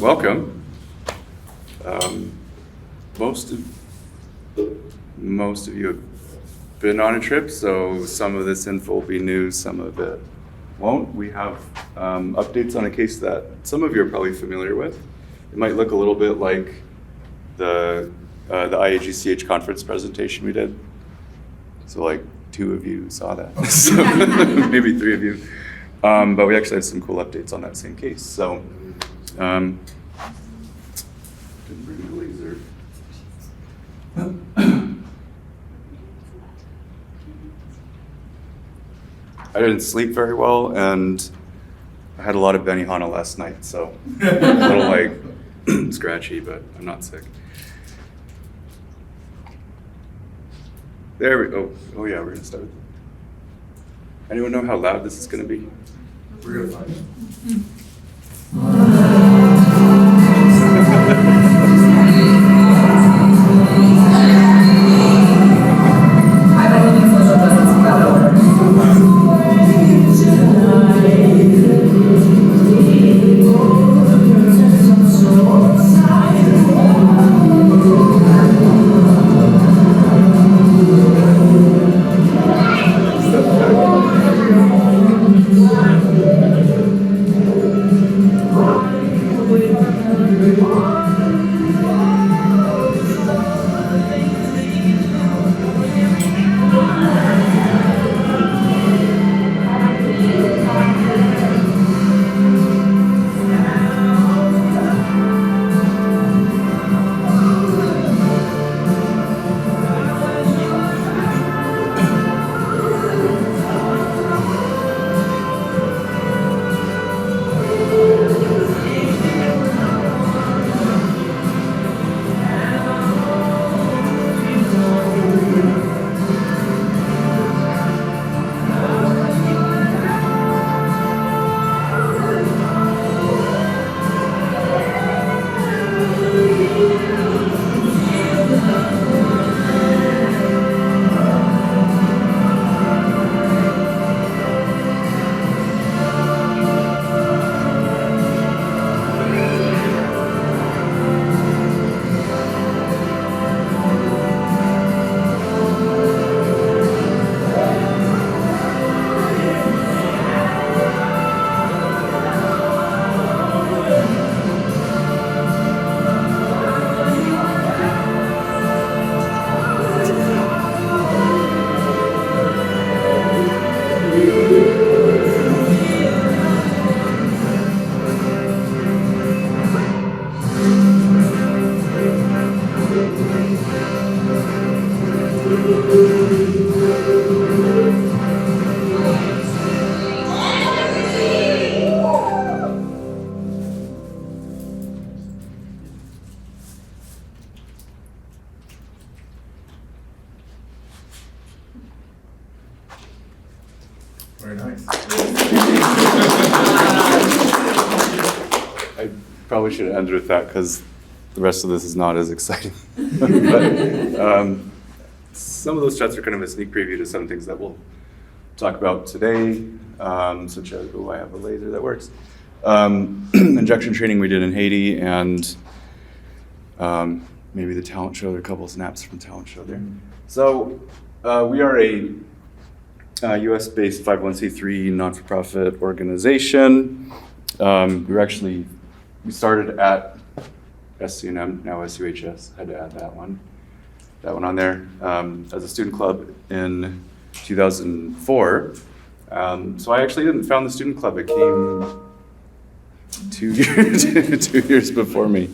welcome. Most of you have been on a trip, so some of this info will be new, some of it won't. We have updates on a case that some of you are probably familiar with. It might look a little bit like the IAGCH conference presentation we did. So like 2 of you saw that, so maybe 3 of you. But we actually had some cool updates on that same case. So, didn't bring my laser. I didn't sleep very well, and I had a lot of Benihana last night, so a little like scratchy, but I'm not sick. There we go. Oh yeah, we're gonna start. Anyone know how loud this is gonna be? We're gonna find it. Very nice. I probably should have ended with that because the rest of this is not as exciting. But some of those shots are kind of a sneak preview to some things that we'll talk about today, such as, oh, I have a laser that works. Injection training we did in Haiti, and maybe the talent show, there are a couple of snaps from talent show there. So we are a US-based 501c3 non-for-profit organization. We started at SCNM, now SUHS, had to add that one on there, as a student club in 2004. So I actually didn't found the student club, it came 2 years before me.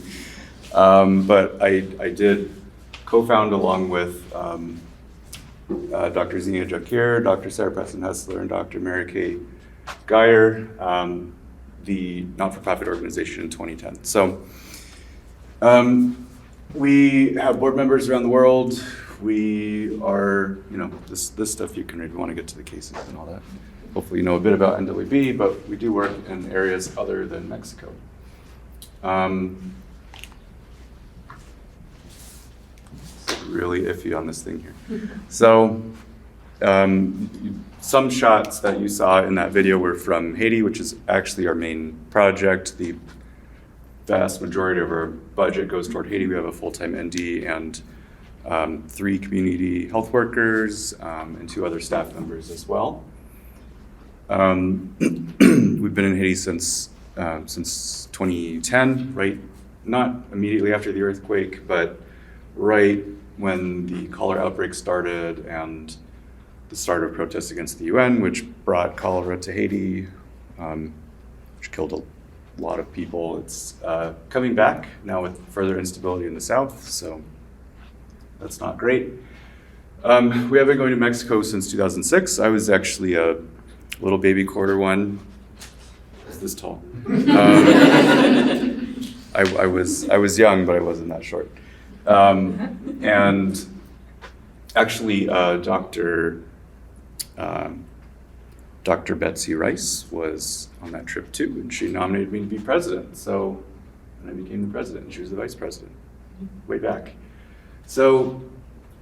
But I did co-found along with Dr. Zenia Jakir, Dr. Sarah Preston Hesler, and Dr. Mary Kay Geyer, the not-for-profit organization in 2010. So we have board members around the world. We are, this stuff you can read if you want to get to the cases and all that. Hopefully you know a bit about NWB, but we do work in areas other than Mexico. Really iffy on this thing here. So some shots that you saw in that video were from Haiti, which is actually our main project. The vast majority of our budget goes toward Haiti. We have a full-time ND and 3 community health workers and 2 other staff members as well. We've been in Haiti since 2010, right? Not immediately after the earthquake, but right when the cholera outbreak started and the start of protests against the UN, which brought cholera to Haiti, which killed a lot of people. It's coming back now with further instability in the south, so that's not great. We have been going to Mexico since 2006. I was actually a little baby quarter 1. It's this tall. I was young, but I wasn't that short. And actually, Dr. Betsy Rice was on that trip too, and she nominated me to be president. So, and I became the president, and she was the vice president, way back. So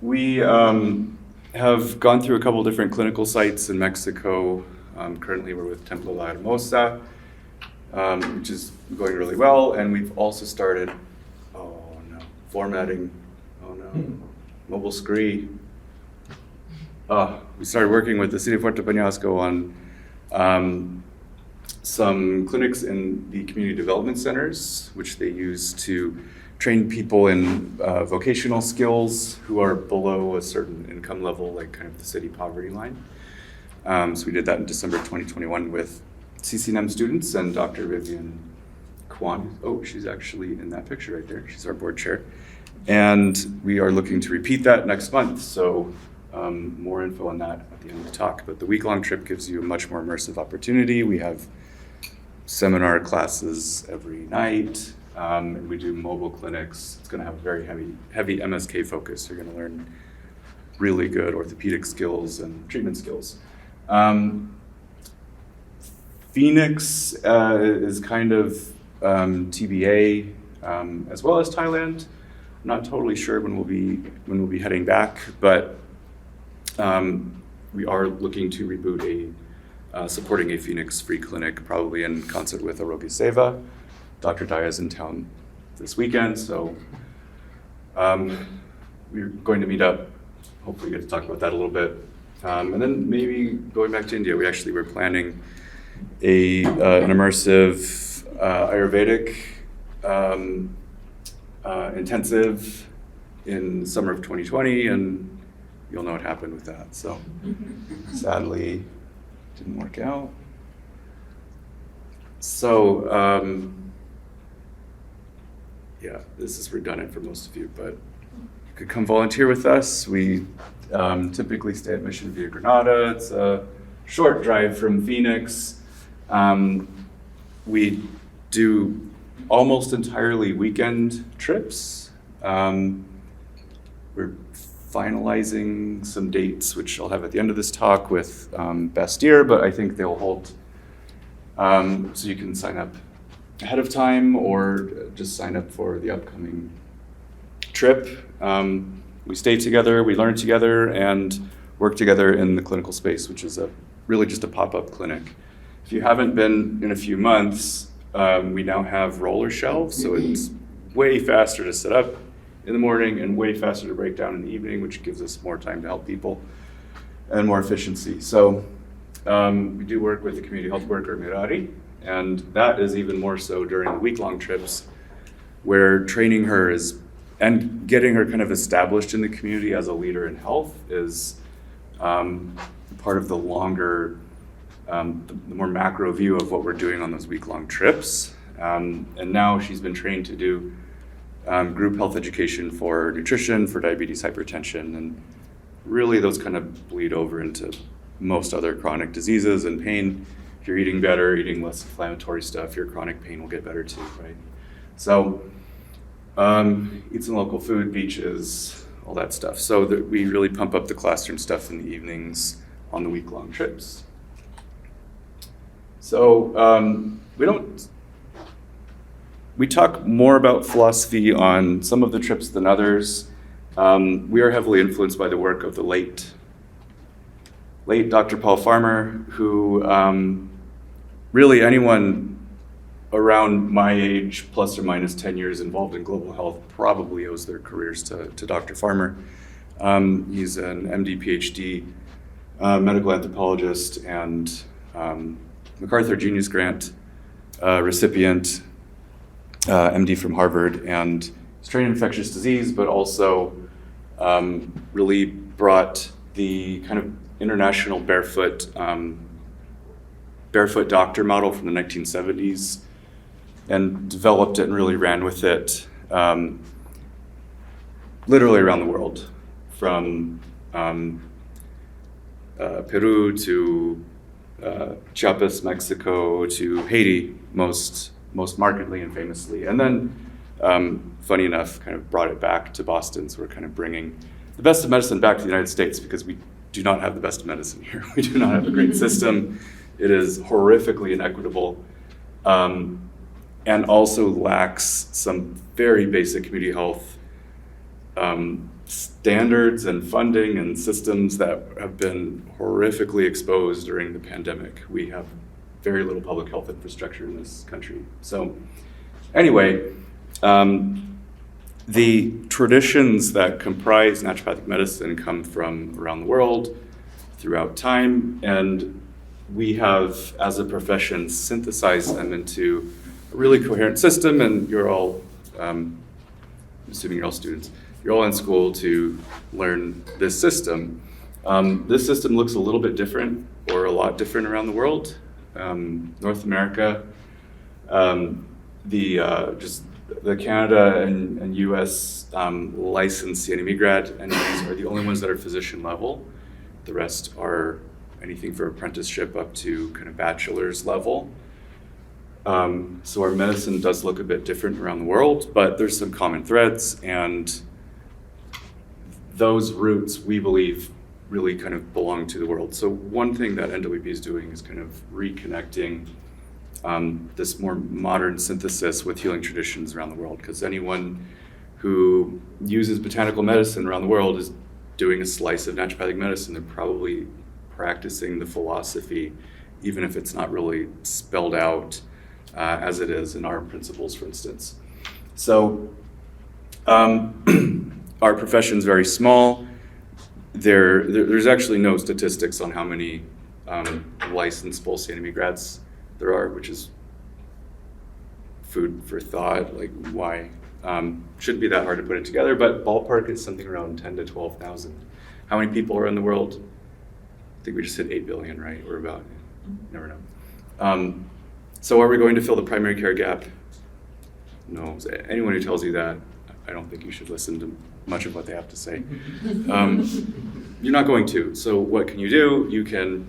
we have gone through a couple different clinical sites in Mexico. Currently, we're with Templo La Hermosa, which is going really well, and we've also started, formatting, mobile scree. We started working with the City of Puerto Peñasco on some clinics in the community development centers, which they use to train people in vocational skills who are below a certain income level, like kind of the city poverty line. So we did that in December 2021 with CCNM students and Dr. Vivian Kwan. Oh, she's actually in that picture right there. She's our board chair. And we are looking to repeat that next month. So more info on that at the end of the talk. But the week-long trip gives you a much more immersive opportunity. We have seminar classes every night. And we do mobile clinics. It's going to have a very heavy MSK focus. You're going to learn really good orthopedic skills and treatment skills. Phoenix is kind of TBA, as well as Thailand. I'm not totally sure when we'll be heading back, but we are looking to reboot supporting a Phoenix free clinic, probably in concert with Arogi Seva. Dr. Daya is in town this weekend, so we're going to meet up. Hopefully get to talk about that a little bit. And then maybe going back to India, we're planning an immersive Ayurvedic intensive in the summer of 2020, and you'll know what happened with that. So sadly, didn't work out. So yeah, this is redundant for most of you, but you could come volunteer with us. We typically stay at Mission Villa Granada. It's a short drive from Phoenix. We do almost entirely weekend trips. We're finalizing some dates, which I'll have at the end of this talk with Bastyr, but I think they'll hold. So you can sign up ahead of time or just sign up for the upcoming trip. We stay together, we learn together, and work together in the clinical space, which is really just a pop-up clinic. If you haven't been in a few months, we now have roller shelves, so it's way faster to set up in the morning and way faster to break down in the evening, which gives us more time to help people and more efficiency. So we do work with the community health worker, Mirari, and that is even more so during the week-long trips, where training her and getting her kind of established in the community as a leader in health is part of the longer, the more macro view of what we're doing on those week-long trips. And now she's been trained to do group health education for nutrition, for diabetes, hypertension, and really those kind of bleed over into most other chronic diseases and pain. If you're eating better, eating less inflammatory stuff, your chronic pain will get better too, right? So eat some local food, beaches, all that stuff. So that we really pump up the classroom stuff in the evenings on the week-long trips. So we talk more about philosophy on some of the trips than others. We are heavily influenced by the work of the late Dr. Paul Farmer, who really anyone around my age, plus or minus 10 years involved in global health, probably owes their careers to Dr. Farmer. He's an MD, PhD, medical anthropologist, and MacArthur Genius Grant recipient, MD from Harvard, and he's trained in infectious disease, but also really brought the kind of international barefoot doctor model from the 1970s and developed it and really ran with it literally around the world, from Peru to Chiapas, Mexico, to Haiti, most markedly and famously. And then, funny enough, kind of brought it back to Boston. So we're kind of bringing the best of medicine back to the United States, because we do not have the best of medicine here. We do not have a great system. It is horrifically inequitable, and also lacks some very basic community health standards and funding and systems that have been horrifically exposed during the pandemic. We have very little public health infrastructure in this country. So anyway, the traditions that comprise naturopathic medicine come from around the world throughout time, and we have, as a profession, synthesized them into a really coherent system. And you're all, I'm assuming you're all students, you're all in school to learn this system. This system looks a little bit different, or a lot different, around the world. North America, the Canada and US licensed CNME grad entities are the only ones that are physician level. The rest are anything from apprenticeship up to kind of bachelor's level. So our medicine does look a bit different around the world, but there's some common threads, and those roots, we believe, really kind of belong to the world. So one thing that NWB is doing is kind of reconnecting this more modern synthesis with healing traditions around the world, because anyone who uses botanical medicine around the world is doing a slice of naturopathic medicine. They're probably practicing the philosophy, even if it's not really spelled out as it is in our principles, for instance. So our profession's very small. There's actually no statistics on how many licensed full CNME grads there are, which is food for thought. Like, why? Shouldn't be that hard to put it together, but ballpark is something around 10 to 12,000. How many people are in the world? I think we just hit 8 billion, right? Or about, never know. So are we going to fill the primary care gap? No. Anyone who tells you that, I don't think you should listen to much of what they have to say. You're not going to. So what can you do? You can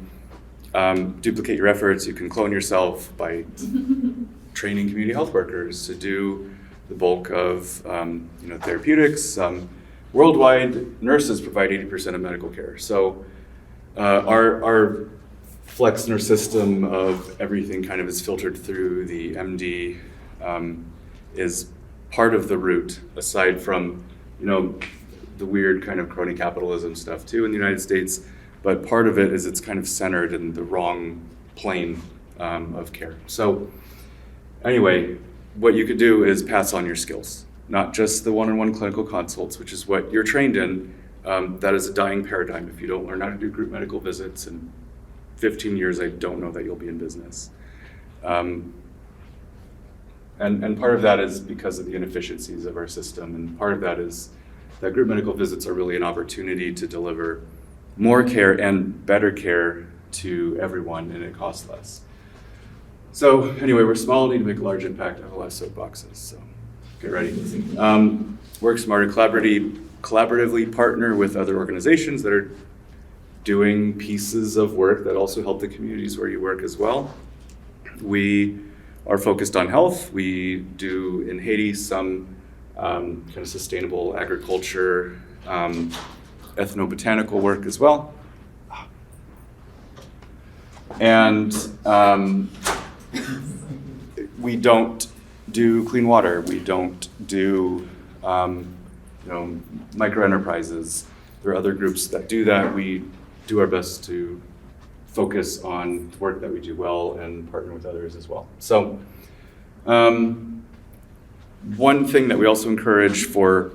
duplicate your efforts. You can clone yourself by training community health workers to do the bulk of therapeutics. Worldwide, nurses provide 80% of medical care. So our flex nurse system of everything kind of is filtered through the MD, is part of the root, aside from the weird kind of crony capitalism stuff too in the United States. But part of it is it's kind of centered in the wrong plane of care. So anyway, what you could do is pass on your skills, not just the one-on-one clinical consults, which is what you're trained in. That is a dying paradigm. If you don't learn how to do group medical visits in 15 years, I don't know that you'll be in business. And part of that is because of the inefficiencies of our system, and part of that is that group medical visits are really an opportunity to deliver more care and better care to everyone, and it costs less. So anyway, we're small, need to make a large impact. I have a lot of soapboxes, so get ready. Work smarter, collaboratively partner with other organizations that are doing pieces of work that also help the communities where you work as well. We are focused on health. We do in Haiti some kind of sustainable agriculture, ethnobotanical work as well. And we don't do clean water. We don't do micro enterprises. There are other groups that do that. We do our best to focus on work that we do well and partner with others as well. So One thing that we also encourage for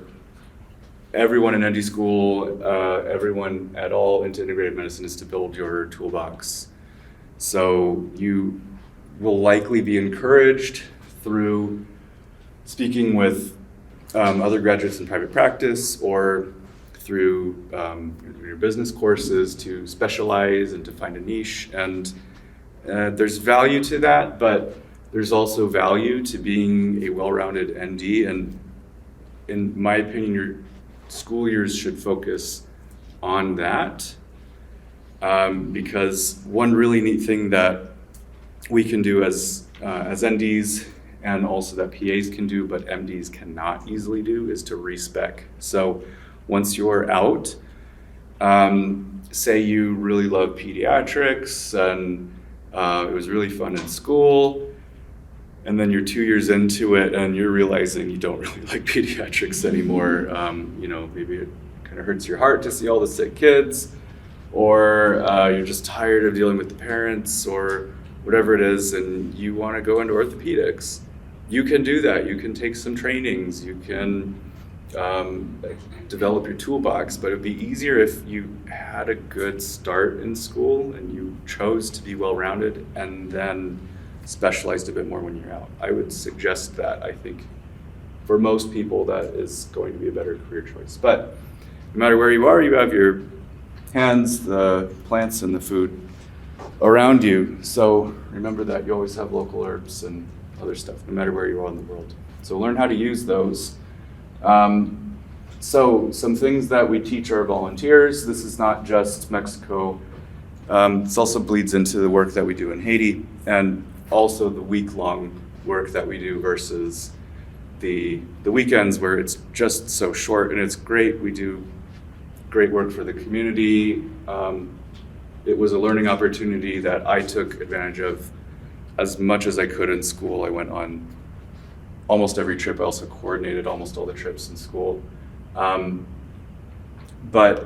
everyone in ND school, everyone at all into integrated medicine, is to build your toolbox. So you will likely be encouraged through speaking with other graduates in private practice or through your business courses to specialize and to find a niche. And there's value to that, but there's also value to being a well-rounded ND. And in my opinion, your school years should focus on that. Because one really neat thing that we can do as NDs, and also that PAs can do, but MDs cannot easily do, is to respec. So once you're out, say you really love pediatrics and it was really fun in school, and then you're 2 years into it and you're realizing you don't really like pediatrics anymore. Maybe it kind of hurts your heart to see all the sick kids, or you're just tired of dealing with the parents, or whatever it is, and you want to go into orthopedics. You can do that. You can take some trainings. You can develop your toolbox, but it'd be easier if you had a good start in school and you chose to be well-rounded and then specialized a bit more when you're out. I would suggest that. I think for most people that is going to be a better career choice. But no matter where you are, you have your hands, the plants, and the food around you. So remember that you always have local herbs and other stuff, no matter where you are in the world. So learn how to use those. So some things that we teach our volunteers. This is not just Mexico. This also bleeds into the work that we do in Haiti, and also the week-long work that we do versus the weekends where it's just so short, and it's great. We do great work for the community. It was a learning opportunity that I took advantage of as much as I could in school. I went on almost every trip. I also coordinated almost all the trips in school. But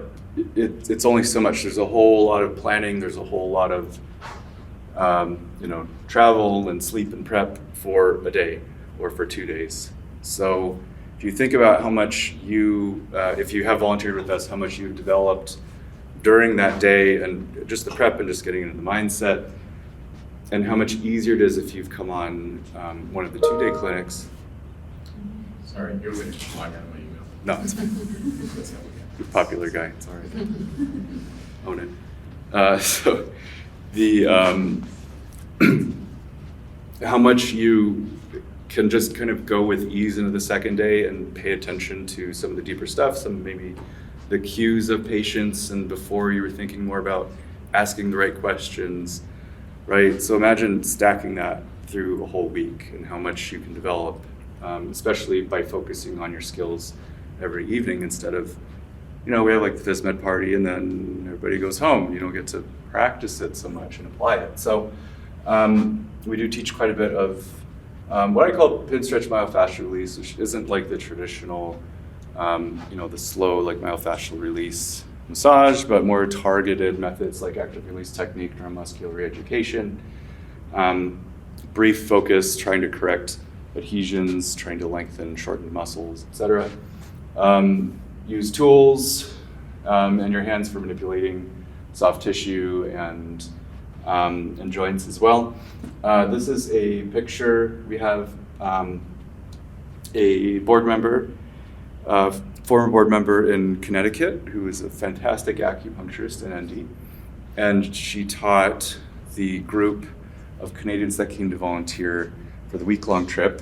it's only so much. There's a whole lot of planning. There's a whole lot of travel and sleep and prep for a day or for 2 days. So if you think about how much if you have volunteered with us, how much you've developed during that day and just the prep and just getting into the mindset, and how much easier it is if you've come on one of the 2-day clinics. Sorry, you're going to log out of my email. No, it's fine. That's how we get. You're a popular guy, it's all right. Own it. So the how much you can just kind of go with ease into the second day and pay attention to some of the deeper stuff, some maybe the cues of patients, and before you were thinking more about asking the right questions, right? So imagine stacking that through a whole week and how much you can develop, especially by focusing on your skills every evening instead of, we have like the phys med party and then everybody goes home. You don't get to practice it so much and apply it. So we do teach quite a bit of what I call pin stretch myofascial release, which isn't like the traditional, the slow like myofascial release massage, but more targeted methods like active release technique, neuromuscular reeducation, brief focus, trying to correct adhesions, trying to lengthen, shorten muscles, etc. Use tools and your hands for manipulating soft tissue and joints as well. This is a picture. We have a board member, former board member in Connecticut, who is a fantastic acupuncturist in ND, and she taught the group of Canadians that came to volunteer for the week-long trip,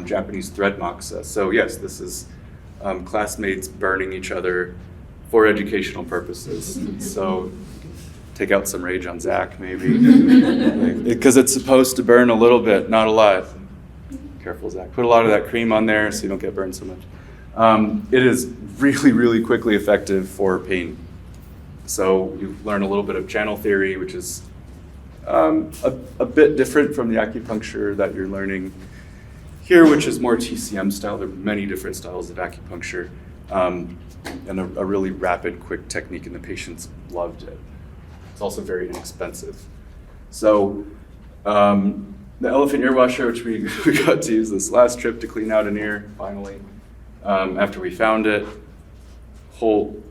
Japanese thread moxa. So yes, this is classmates burning each other for educational purposes. So take out some rage on Zach, maybe, because it's supposed to burn a little bit, not a lot. Careful, Zach. Put a lot of that cream on there so you don't get burned so much. It is really, really quickly effective for pain. So you learn a little bit of channel theory, which is a bit different from the acupuncture that you're learning here, which is more TCM style. There are many different styles of acupuncture, and a really rapid, quick technique, and the patients loved it. It's also very inexpensive. So the elephant ear washer, which we got to use this last trip to clean out an ear, finally, after we found it. Whole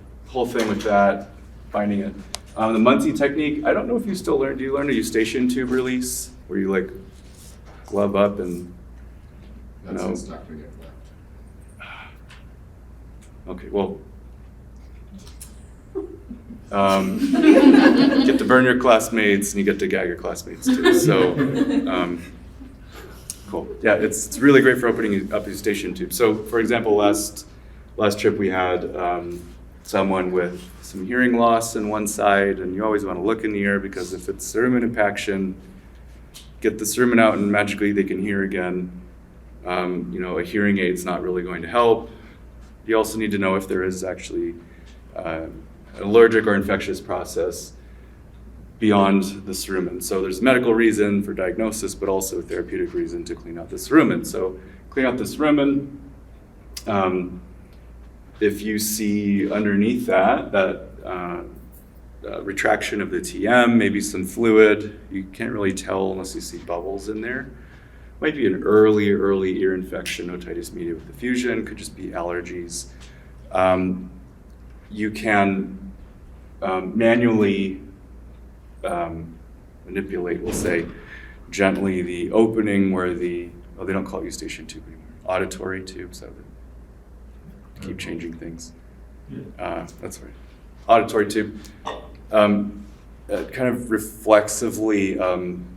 thing with that, finding it. The Muncie technique, I don't know if you still learn, do you learn a eustachian tube release? Where you like glove up and, That's instructor get left. okay, well. You get to burn your classmates and you get to gag your classmates too, so, cool. Yeah, it's really great for opening up eustachian tube. So for example, last trip we had someone with some hearing loss in one side, and you always want to look in the ear because if it's cerumen impaction, get the cerumen out and magically they can hear again. A hearing aid's not really going to help. You also need to know if there is actually an allergic or infectious process beyond the cerumen. So there's medical reason for diagnosis, but also a therapeutic reason to clean out the cerumen. So clean out the cerumen. If you see underneath that retraction of the TM, maybe some fluid, you can't really tell unless you see bubbles in there. Might be an early ear infection, otitis media with effusion, could just be allergies. You can manually manipulate, we'll say, gently the opening where they don't call it eustachian tube anymore, auditory tubes. Keep changing things. That's right. Auditory tube. Kind of reflexively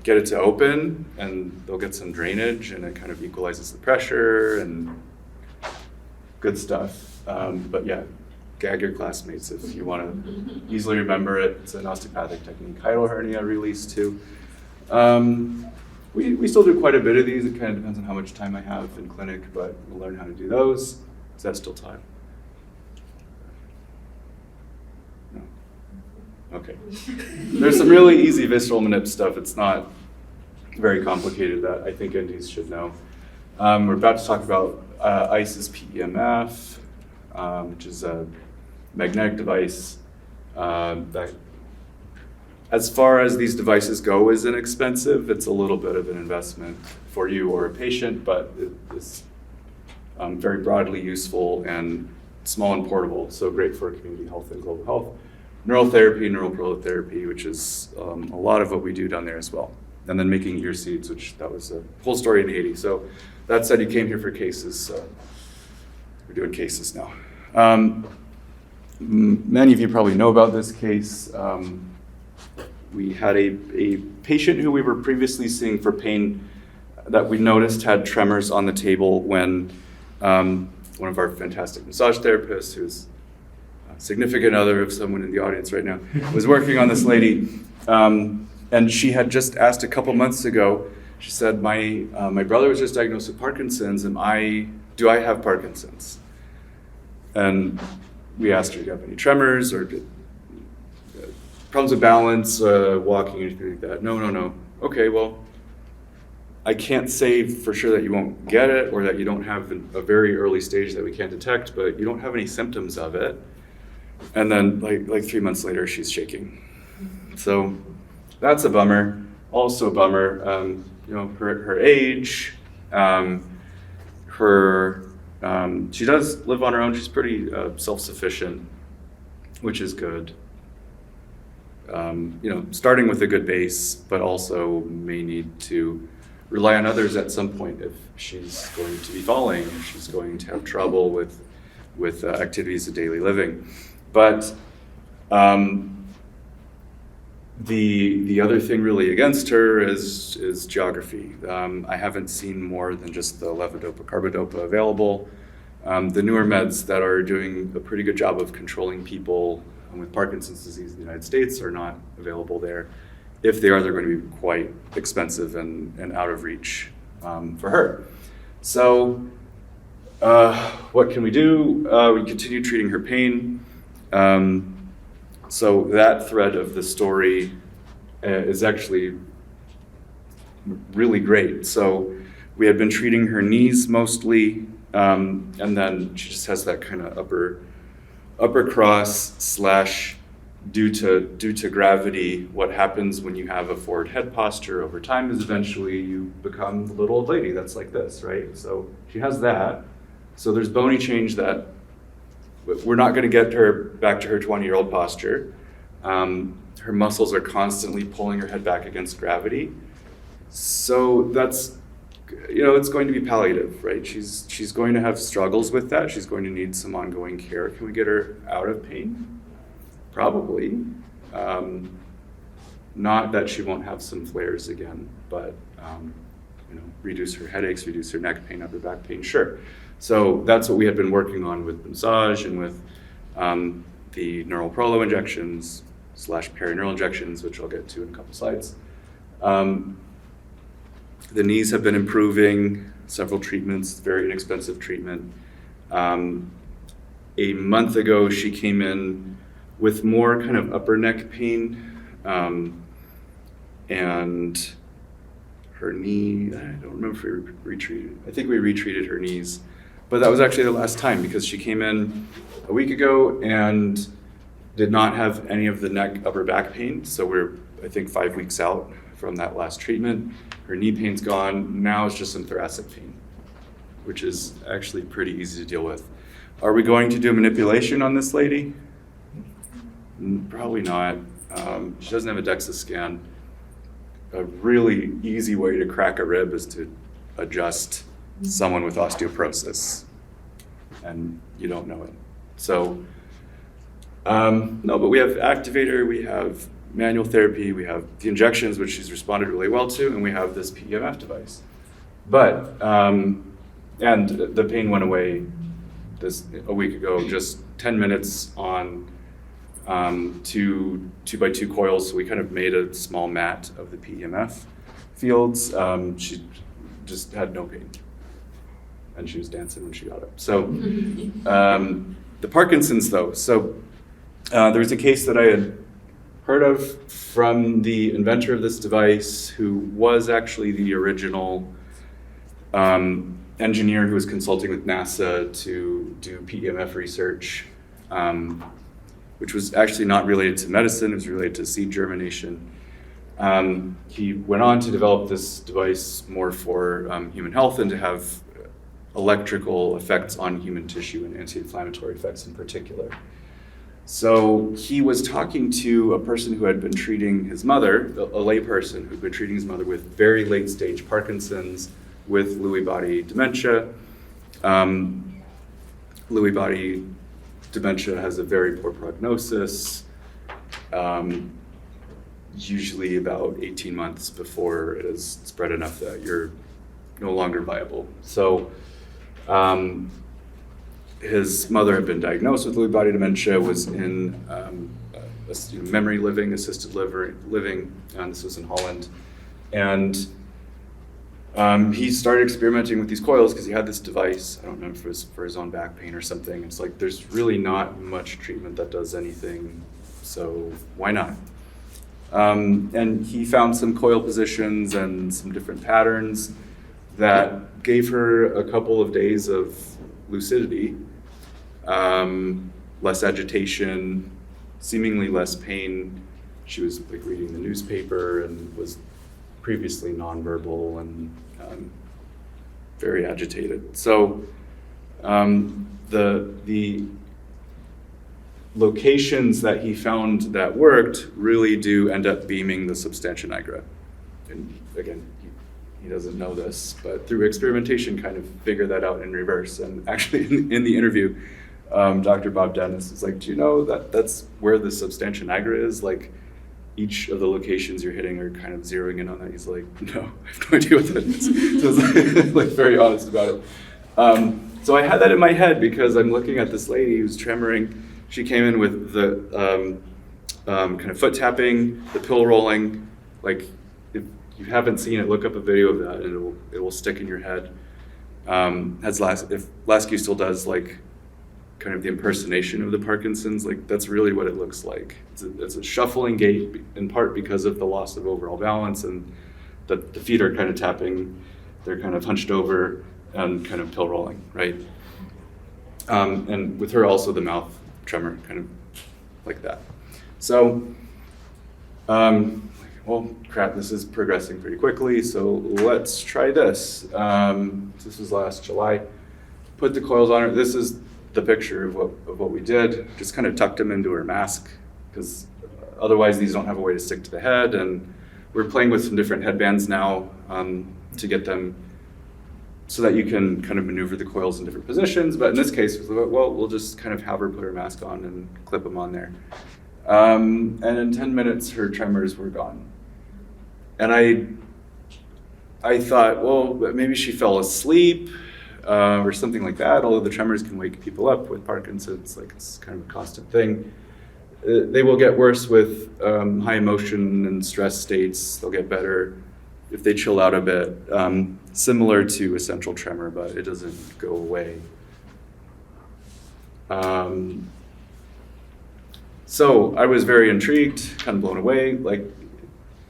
get it to open, and they'll get some drainage, and it kind of equalizes the pressure and good stuff. But yeah, gag your classmates if you want to easily remember it. It's an osteopathic technique. Hiatal hernia release too. We still do quite a bit of these. It kind of depends on how much time I have in clinic, but we'll learn how to do those. Is that still time? No. Okay. There's some really easy visceral manip stuff. It's not very complicated that I think NDs should know. We're about to talk about ICE's PEMF, which is a magnetic device that, as far as these devices go, is inexpensive. It's a little bit of an investment for you or a patient, but it's very broadly useful and small and portable, so great for community health and global health. Neural therapy, neural prolotherapy, which is a lot of what we do down there as well. And then making ear seeds, which that was a whole story in Haiti. So that said, you came here for cases, so we're doing cases now. Many of you probably know about this case. We had a patient who we were previously seeing for pain that we noticed had tremors on the table when one of our fantastic massage therapists, who's a significant other of someone in the audience right now, was working on this lady. And she had just asked a couple months ago, she said, my brother was just diagnosed with Parkinson's, do I have Parkinson's? And we asked her, do you have any tremors or problems with balance, walking, anything like that? No. Okay, well, I can't say for sure that you won't get it or that you don't have a very early stage that we can't detect, but you don't have any symptoms of it. And then like 3 months later, she's shaking. So that's a bummer. Also a bummer, her age, she does live on her own. She's pretty self-sufficient, which is good. Starting with a good base, but also may need to rely on others at some point if she's going to be falling, if she's going to have trouble with activities of daily living. But the other thing really against her is geography. I haven't seen more than just the levodopa carbidopa available. The newer meds that are doing a pretty good job of controlling people with Parkinson's disease in the United States are not available there. If they are, they're going to be quite expensive and out of reach for her. So what can we do? We continue treating her pain. So that thread of the story is actually really great. So we had been treating her knees mostly, and then she just has that kind of upper cross / due to gravity, what happens when you have a forward head posture over time is eventually you become the little old lady that's like this, right? So she has that. So there's bony change that we're not going to get her back to her 20-year-old posture. Her muscles are constantly pulling her head back against gravity. So that's, it's going to be palliative, right? She's going to have struggles with that. She's going to need some ongoing care. Can we get her out of pain? Probably. Not that she won't have some flares again, but reduce her headaches, reduce her neck pain, upper back pain, sure. So that's what we had been working on with the massage and with the neural prolo injections / perineural injections, which I'll get to in a couple slides. The knees have been improving, several treatments, very inexpensive treatment. A month ago, she came in with more kind of upper neck pain, and her knee, I don't remember if we retreated. I think we retreated her knees, but that was actually the last time because she came in a week ago and did not have any of the neck upper back pain. So we're, I think, 5 weeks out from that last treatment. Her knee pain's gone. Now it's just some thoracic pain, which is actually pretty easy to deal with. Are we going to do manipulation on this lady? Probably not. She doesn't have a DEXA scan. A really easy way to crack a rib is to adjust someone with osteoporosis, and you don't know it. So, no, but we have activator, we have manual therapy, we have the injections, which she's responded really well to, and we have this PEMF device. But, and the pain went away a week ago, just 10 minutes on 2x2 coils. So we kind of made a small mat of the PEMF fields. She just had no pain, and she was dancing when she got up. So the Parkinson's though. So there was a case that I had heard of from the inventor of this device, who was actually the original engineer who was consulting with NASA to do PEMF research, which was actually not related to medicine, it was related to seed germination. He went on to develop this device more for human health and to have electrical effects on human tissue and anti-inflammatory effects in particular. So he was talking to a person who had been treating his mother, a lay person who'd been treating his mother with very late stage Parkinson's with Lewy body dementia. Lewy body dementia has a very poor prognosis, usually about 18 months before it has spread enough that you're no longer viable. So his mother had been diagnosed with Lewy body dementia, was in memory living, assisted living, and this was in Holland. And he started experimenting with these coils because he had this device. I don't know if it was for his own back pain or something. It's like there's really not much treatment that does anything, so why not? And he found some coil positions and some different patterns that gave her a couple of days of lucidity, less agitation, seemingly less pain. She was like reading the newspaper and was previously nonverbal and very agitated. So the locations that he found that worked really do end up beaming the substantia nigra. And again, he doesn't know this, but through experimentation kind of figured that out in reverse. And actually in the interview, Dr. Bob Dennis is like, do you know that that's where the substantia nigra is? Like, each of the locations you're hitting are kind of zeroing in on that. He's like, no, I have no idea what that is. So it's like very honest about it. So I had that in my head because I'm looking at this lady who's tremoring. She came in with the kind of foot tapping, the pill rolling. Like, if you haven't seen it, look up a video of that and it will stick in your head. If Lasky still does like kind of the impersonation of the Parkinson's, like that's really what it looks like. It's a shuffling gait, in part because of the loss of overall balance, and the feet are kind of tapping, they're kind of hunched over and kind of pill rolling, right? And with her also the mouth tremor, kind of like that. So, well, crap, this is progressing pretty quickly, so let's try this. This was last July. Put the coils on her. This is the picture of what we did. Just kind of tucked them into her mask, because otherwise these don't have a way to stick to the head. And we're playing with some different headbands now to get them so that you can kind of maneuver the coils in different positions. But in this case, well, we'll just kind of have her put her mask on and clip them on there. And in 10 minutes, her tremors were gone. And I thought, well, maybe she fell asleep or something like that, although the tremors can wake people up with Parkinson's, like it's kind of a constant thing. They will get worse with high emotion and stress states. They'll get better if they chill out a bit, similar to essential tremor, but it doesn't go away. So I was very intrigued, kind of blown away, like,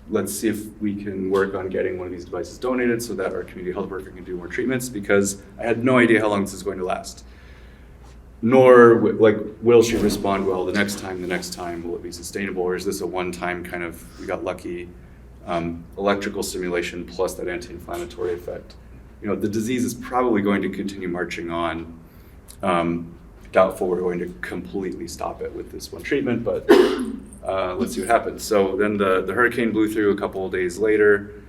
let's see if we can work on getting one of these devices donated so that our community health worker can do more treatments, because I had no idea how long this is going to last. Nor, like, will she respond well the next time, will it be sustainable, or is this a one-time kind of, we got lucky, electrical stimulation plus that anti-inflammatory effect. You know, the disease is probably going to continue marching on. Doubtful we're going to completely stop it with this one treatment, but let's see what happens. So then the hurricane blew through a couple of days later.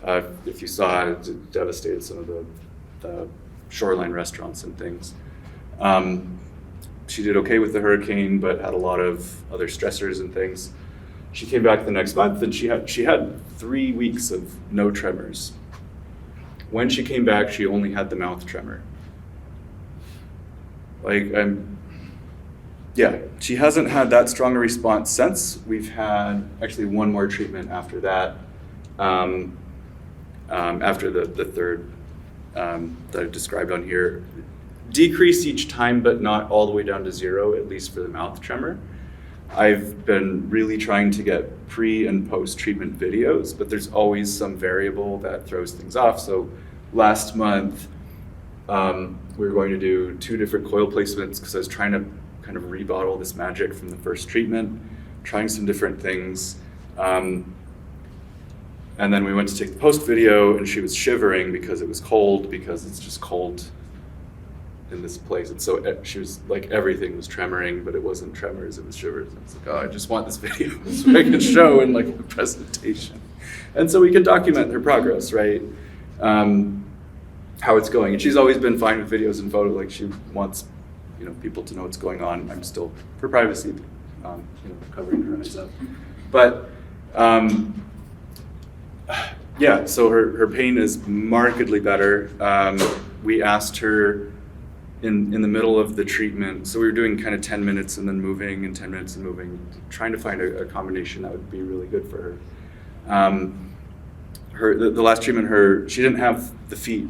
If you saw, it devastated some of the shoreline restaurants and things. She did okay with the hurricane, but had a lot of other stressors and things. She came back the next month and she had 3 weeks of no tremors. When she came back, she only had the mouth tremor. Like, she hasn't had that strong a response since. We've had actually one more treatment after that, after the third that I described on here. Decreased each time, but not all the way down to 0, at least for the mouth tremor. I've been really trying to get pre and post treatment videos, but there's always some variable that throws things off. So last month, we were going to do 2 different coil placements because I was trying to kind of rebottle this magic from the first treatment, trying some different things. And then we went to take the post video and she was shivering because it was cold, because it's just cold in this place. And so she was like, everything was tremoring, but it wasn't tremors, it was shivers. And I was like, oh, I just want this video so I can show in like a presentation. And so we can document her progress, right? How it's going. And she's always been fine with videos and photos. Like, she wants, people to know what's going on. I'm still, for privacy, covering her eyes up. But yeah, so her pain is markedly better. We asked her in the middle of the treatment, so we were doing kind of 10 minutes and then moving and 10 minutes and moving, trying to find a combination that would be really good for her. The last treatment, she didn't have the feet,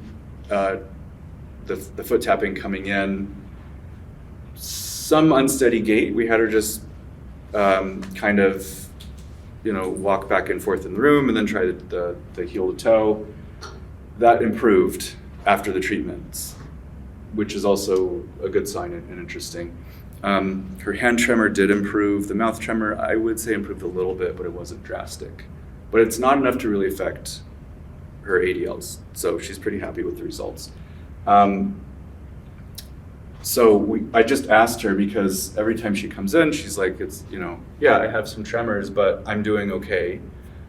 the foot tapping coming in, some unsteady gait. We had her just kind of, walk back and forth in the room and then try the heel to toe. That improved after the treatments, which is also a good sign and interesting. Her hand tremor did improve. The mouth tremor, I would say, improved a little bit, but it wasn't drastic. But it's not enough to really affect her ADLs, so she's pretty happy with the results. I just asked her, because every time she comes in, she's like, yeah, I have some tremors, but I'm doing okay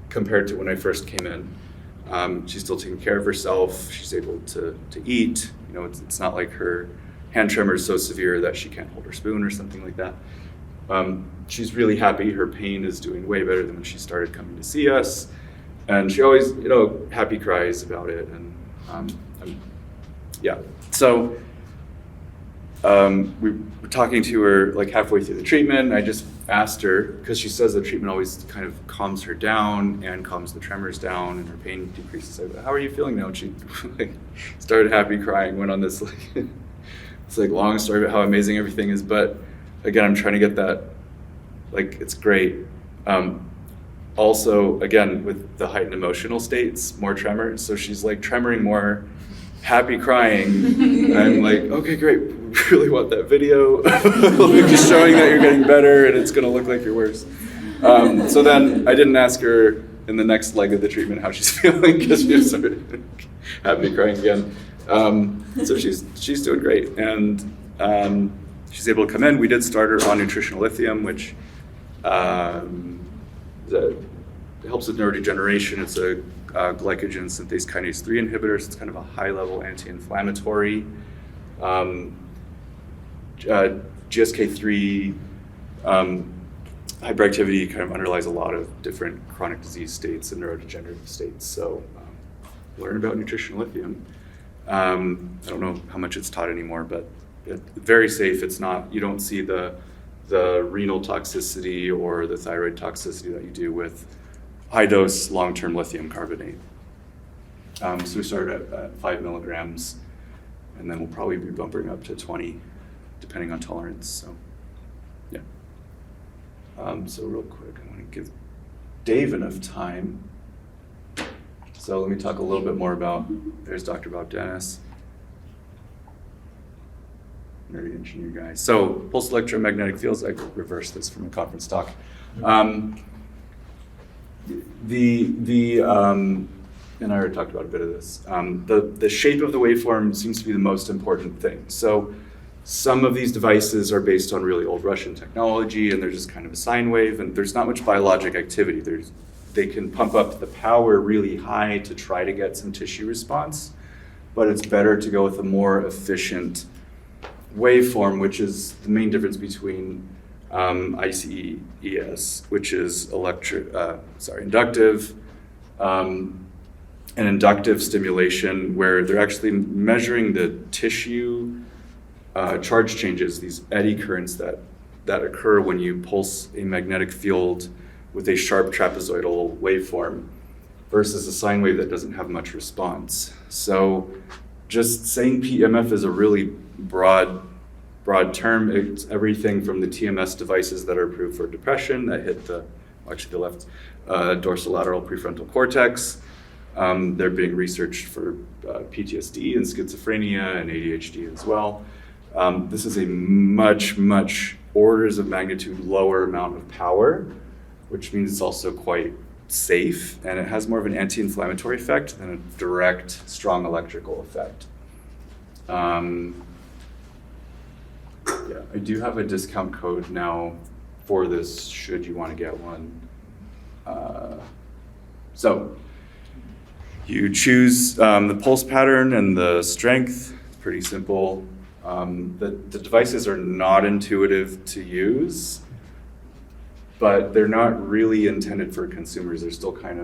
compared to when I first came in. She's still taking care of herself. She's able to eat. It's not like her hand tremor is so severe that she can't hold her spoon or something like that. She's really happy. Her pain is doing way better than when she started coming to see us. And she always, happy cries about it. And yeah. So we were talking to her like halfway through the treatment. I just asked her, because she says the treatment always kind of calms her down and calms the tremors down and her pain decreases. I said, how are you feeling now? And she started happy crying, went on this it's long story about how amazing everything is. But again, I'm trying to get that, it's great. Also, again, with the heightened emotional states, more tremors. So she's tremoring more, happy crying. I'm like, okay, great. We really want that video. Just showing that you're getting better and it's going to look like you're worse. So then I didn't ask her in the next leg of the treatment how she's feeling because she started having me crying again. So she's doing great, and she's able to come in. We did start her on nutritional lithium, which helps with neurodegeneration. It's a glycogen synthase kinase 3 inhibitor, so it's kind of a high-level anti-inflammatory. GSK3 hyperactivity kind of underlies a lot of different chronic disease states and neurodegenerative states. So learn about nutritional lithium. I don't know how much it's taught anymore, but it's very safe. It's not, you don't see the renal toxicity or the thyroid toxicity that you do with high-dose long-term lithium carbonate. So we started at 5 milligrams, and then we'll probably be bumping up to 20, depending on tolerance. So, yeah. So real quick, I want to give Dave enough time. So let me talk a little bit more about, there's Dr. Bob Dennis, nerdy engineer guy. So pulse electromagnetic fields, I reversed this from a conference talk. And I already talked about a bit of this. The shape of the waveform seems to be the most important thing. So some of these devices are based on really old Russian technology, and they're just kind of a sine wave, and there's not much biologic activity. They can pump up the power really high to try to get some tissue response, but it's better to go with a more efficient waveform, which is the main difference between ICES, which is inductive, and inductive stimulation, where they're actually measuring the tissue charge changes, these eddy currents that occur when you pulse a magnetic field with a sharp trapezoidal waveform versus a sine wave that doesn't have much response. So just saying PEMF is a really broad term. It's everything from the TMS devices that are approved for depression that hit the left dorsolateral prefrontal cortex. They're being researched for PTSD and schizophrenia and ADHD as well. This is a much orders of magnitude lower amount of power, which means it's also quite safe, and it has more of an anti-inflammatory effect than a direct, strong electrical effect. Yeah, I do have a discount code now for this, should you want to get one. So you choose the pulse pattern and the strength. It's pretty simple. The devices are not intuitive to use, but they're not really intended for consumers. There's still kind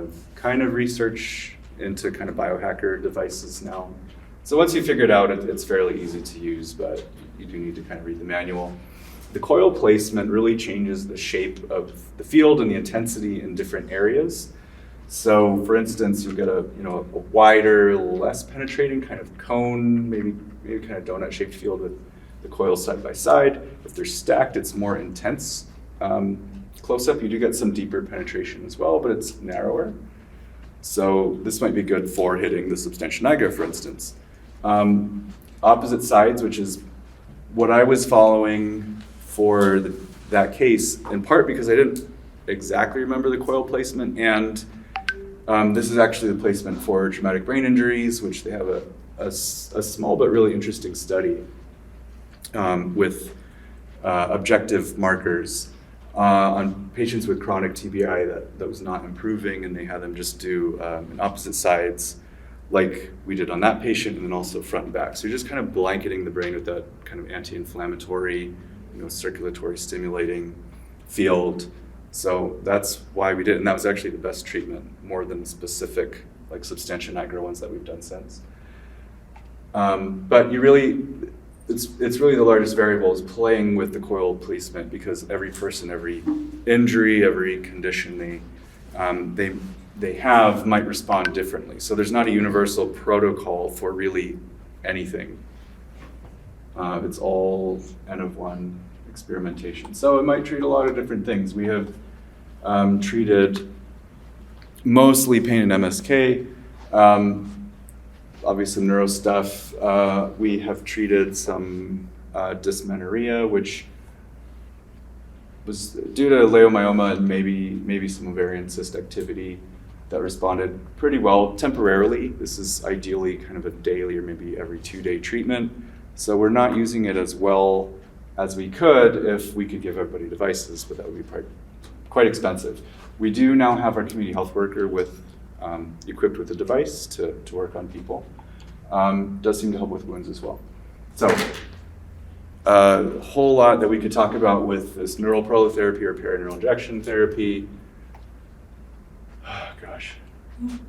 of research into kind of biohacker devices now. So once you figure it out, it's fairly easy to use, but you do need to kind of read the manual. The coil placement really changes the shape of the field and the intensity in different areas. So for instance, you get a wider, less penetrating kind of cone, maybe kind of donut shaped field with the coils side by side. If they're stacked, it's more intense. Close up, you do get some deeper penetration as well, but it's narrower. So this might be good for hitting the substantia nigra, for instance. Opposite sides, which is what I was following for that case, in part because I didn't exactly remember the coil placement, and this is actually the placement for traumatic brain injuries, which they have a small but really interesting study with objective markers on patients with chronic TBI that was not improving, and they had them just do in opposite sides like we did on that patient, and then also front and back. So you're just kind of blanketing the brain with that kind of anti-inflammatory, circulatory stimulating field. So that's why we did it, and that was actually the best treatment, more than the specific like substantia nigra ones that we've done since. But it's really the largest variable is playing with the coil placement, because every person, every injury, every condition they have might respond differently. So there's not a universal protocol for really anything. It's all N of 1 experimentation. So it might treat a lot of different things. We have treated mostly pain and MSK, obviously neuro stuff. We have treated some dysmenorrhea, which was due to leiomyoma and maybe some ovarian cyst activity that responded pretty well temporarily. This is ideally kind of a daily or maybe every 2-day treatment. So we're not using it as well as we could if we could give everybody devices, but that would be quite expensive. We do now have our community health worker equipped with a device to work on people. Does seem to help with wounds as well. So a whole lot that we could talk about with this neural prolotherapy or perineural injection therapy. Oh, gosh.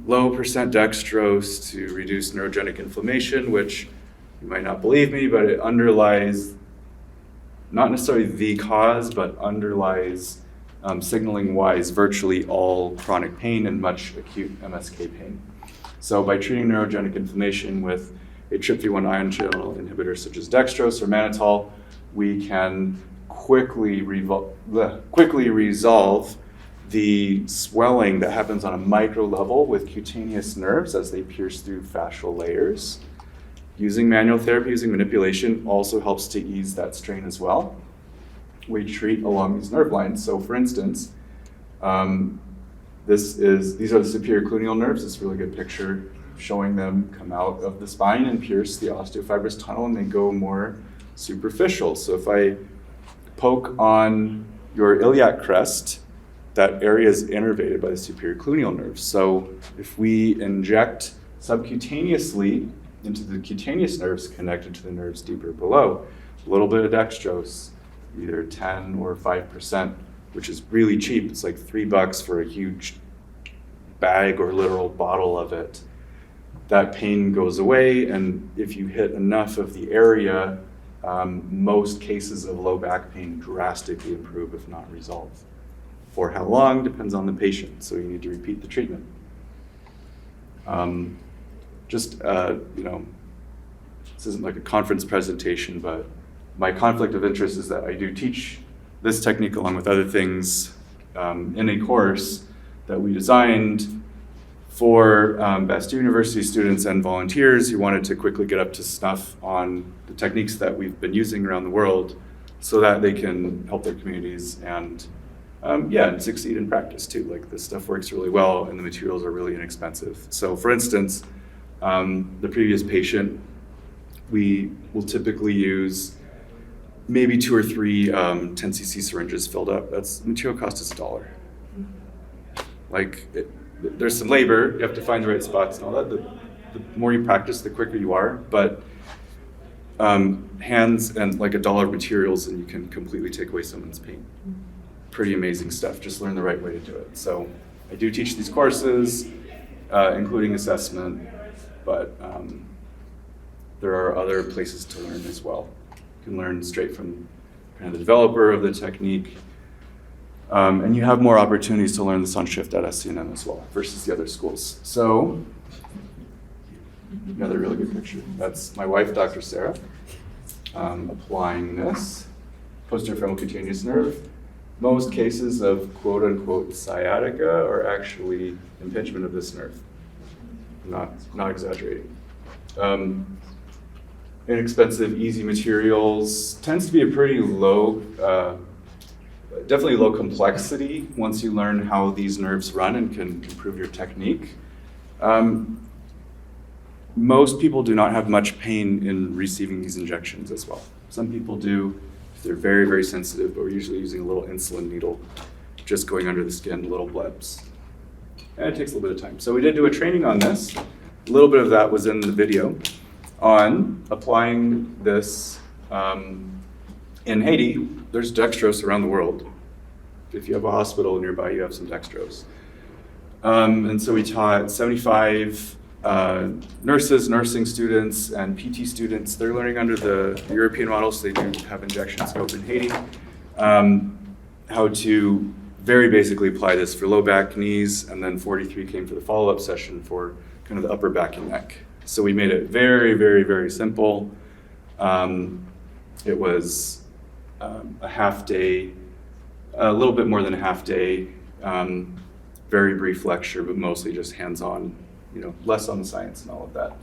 Low percent dextrose to reduce neurogenic inflammation, which you might not believe me, but it underlies not necessarily the cause, but underlies signaling-wise virtually all chronic pain and much acute MSK pain. So by treating neurogenic inflammation with a TRPV1 ion channel inhibitor such as dextrose or mannitol, we can quickly resolve the swelling that happens on a micro level with cutaneous nerves as they pierce through fascial layers. Using manual therapy, using manipulation also helps to ease that strain as well. We treat along these nerve lines. So for instance, these are the superior cluneal nerves. This is a really good picture showing them come out of the spine and pierce the osteofibrous tunnel, and they go more superficial. So if I poke on your iliac crest, that area is innervated by the superior cluneal nerves. So if we inject subcutaneously into the cutaneous nerves connected to the nerves deeper below, a little bit of dextrose, either 10 or 5%, which is really cheap. It's like $3 for a huge bag or literal bottle of it. That pain goes away, and if you hit enough of the area, most cases of low back pain drastically improve, if not resolve. For how long depends on the patient, so you need to repeat the treatment. This isn't like a conference presentation, but my conflict of interest is that I do teach this technique along with other things in a course that we designed for Bastyr University students and volunteers who wanted to quickly get up to snuff on the techniques that we've been using around the world so that they can help their communities and succeed in practice too. Like, this stuff works really well and the materials are really inexpensive. So for instance, the previous patient, we will typically use maybe 2 or 3 10cc syringes filled up. That's material cost is $1. There's some labor, you have to find the right spots and all that. The more you practice, the quicker you are, but hands and like $1 of materials and you can completely take away someone's pain. Pretty amazing stuff, just learn the right way to do it. So I do teach these courses, including assessment, but there are other places to learn as well. You can learn straight from kind of the developer of the technique, and you have more opportunities to learn this on shift at SCNM as well versus the other schools. So another really good picture. That's my wife, Dr. Sarah, applying this posterior femoral cutaneous nerve. Most cases of quote unquote sciatica are actually impingement of this nerve. Not exaggerating. Inexpensive, easy materials. Tends to be a pretty low, definitely low complexity once you learn how these nerves run and can improve your technique. Most people do not have much pain in receiving these injections as well. Some people do. They're very, very sensitive, but we're usually using a little insulin needle, just going under the skin, little blebs. And it takes a little bit of time. So we did do a training on this. A little bit of that was in the video on applying this in Haiti. There's dextrose around the world. If you have a hospital nearby, you have some dextrose. And so we taught 75 nurses, nursing students, and PT students. They're learning under the European model, so they do have injection scope in Haiti. How to very basically apply this for low back, knees, and then 43 came for the follow-up session for kind of the upper back and neck. So we made it very, very, very simple. It was a half day, a little bit more than a half day, very brief lecture, but mostly just hands-on, less on the science and all of that.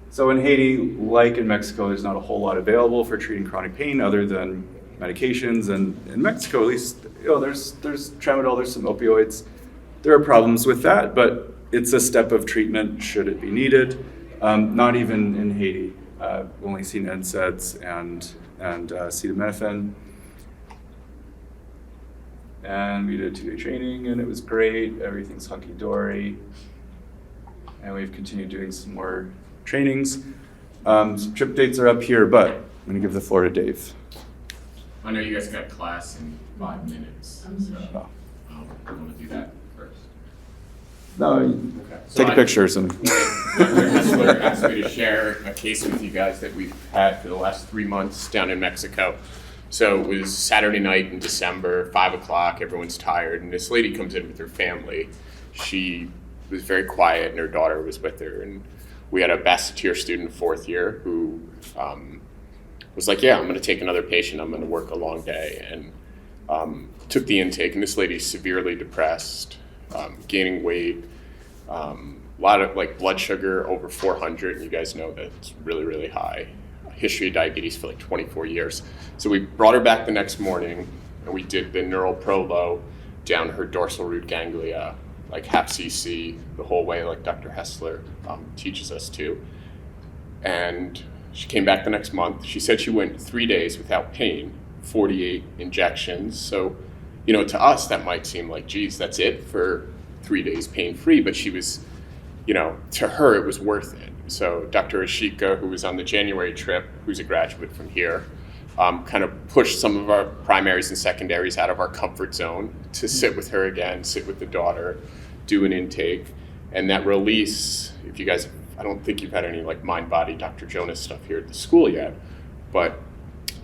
So in Haiti, like in Mexico, there's not a whole lot available for treating chronic pain other than medications, and in Mexico, at least, there's tramadol, there's some opioids. There are problems with that, but it's a step of treatment should it be needed. Not even in Haiti. We've only seen NSAIDs and acetaminophen. And we did a 2-day training, and it was great. Everything's hunky-dory. And we've continued doing some more trainings. Some trip dates are up here, but I'm going to give the floor to Dave. I know you guys got class in 5 minutes, so I want to do that first. No, Okay. take a picture or something. Dr. Hesler asked me to share a case with you guys that we've had for the last 3 months down in Mexico. So it was Saturday night in December, 5 o'clock, everyone's tired, and this lady comes in with her family. She was very quiet, and her daughter was with her, and we had a Basseteer student, 4th year, who was like, yeah, I'm gonna take another patient, I'm gonna work a long day, and took the intake, and this lady's severely depressed, gaining weight, a lot of like blood sugar over 400, and you guys know that's really, really high. History of diabetes for like 24 years. So we brought her back the next morning, and we did the neural prolo down her dorsal root ganglia, like half cc the whole way, like Dr. Hesler teaches us to. And she came back the next month. She said she went 3 days without pain, 48 injections. So, to us that might seem like, geez, that's it for 3 days pain-free, but she was, to her it was worth it. So Dr. Ashika, who was on the January trip, who's a graduate from here, kind of pushed some of our primaries and secondaries out of our comfort zone to sit with her again, sit with the daughter, do an intake. And that release, if you guys, I don't think you've had any like mind-body Dr. Jonas stuff here at the school yet, but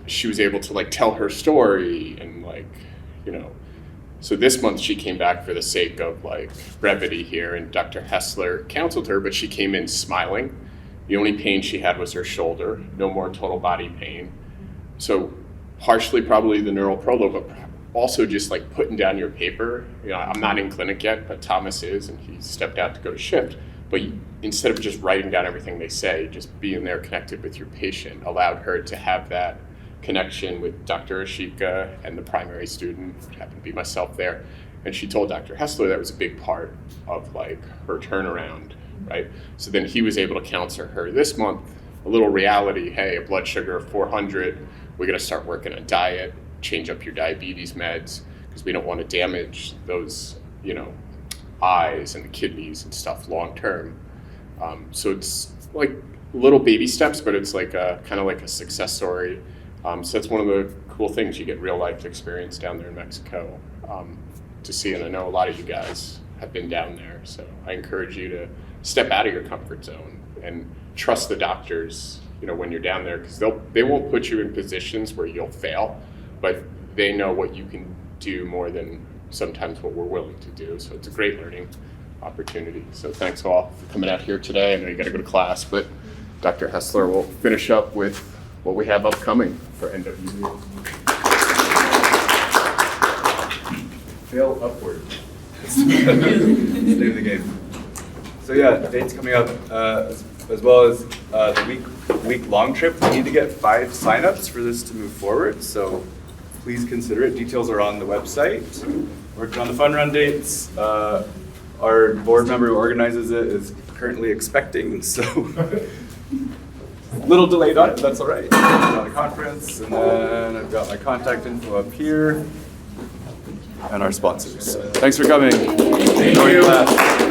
she was able to like tell her story and like, so this month she came back for the sake of like brevity here, and Dr. Hesler counseled her, but she came in smiling. The only pain she had was her shoulder, no more total body pain. So partially probably the neural prolo, but also just like putting down your paper. I'm not in clinic yet, but Thomas is, and he stepped out to go to shift. But instead of just writing down everything they say, just being there connected with your patient allowed her to have that connection with Dr. Ashika and the primary student, which happened to be myself there. And she told Dr. Hesler that was a big part of like her turnaround, right? So then he was able to counsel her this month, a little reality, hey, a blood sugar of 400, we're gonna start working on diet, change up your diabetes meds, because we don't want to damage those, eyes and the kidneys and stuff long term. So it's like little baby steps, but it's like kind of like a success story. So that's one of the cool things, you get real life experience down there in Mexico to see, and I know a lot of you guys have been down there, so I encourage you to step out of your comfort zone and trust the doctors, when you're down there, because they won't put you in positions where you'll fail, but they know what you can do more than sometimes what we're willing to do, so it's a great learning opportunity. So thanks all for coming out here today. I know you got to go to class, but Dr. Hesler will finish up with what we have upcoming for NWB. Fail upward. Name of the game. So yeah, dates coming up, as well as the week-long trip. We need to get 5 signups for this to move forward, so please consider it. Details are on the website. Working on the fun run dates. Our board member who organizes it is currently expecting, so a little delayed on it, but that's all right. On a conference, and then I've got my contact info up here, and our sponsors. So, thanks for coming. Thank you.